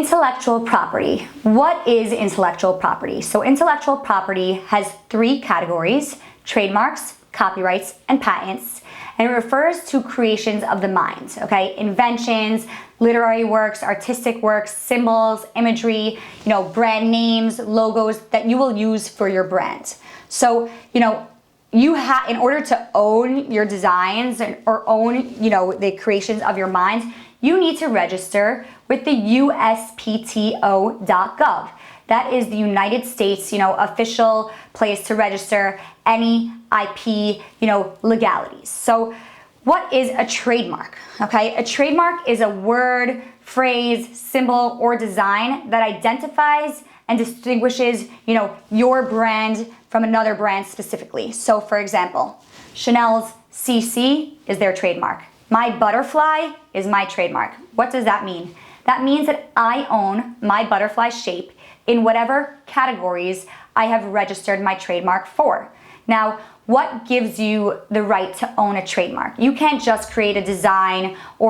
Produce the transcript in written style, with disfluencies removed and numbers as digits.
Intellectual property. What is intellectual property? So intellectual property has three categories: trademarks, copyrights, and patents. And it refers to creations of the mind, okay? Inventions, literary works, artistic works, symbols, imagery, brand names, logos that you will use for your brand. So, in order to own your designs or own, the creations of your mind, you need to register with the USPTO.gov. That is the United States, official place to register any IP, legalities. So what is a trademark? Okay, a trademark is a word, phrase, symbol, or design that identifies and distinguishes, your brand from another brand specifically. So for example, Chanel's CC is their trademark. My butterfly is my trademark. What does that mean? That means that I own my butterfly shape in whatever categories I have registered my trademark for. Now, what gives you the right to own a trademark? You can't just create a design or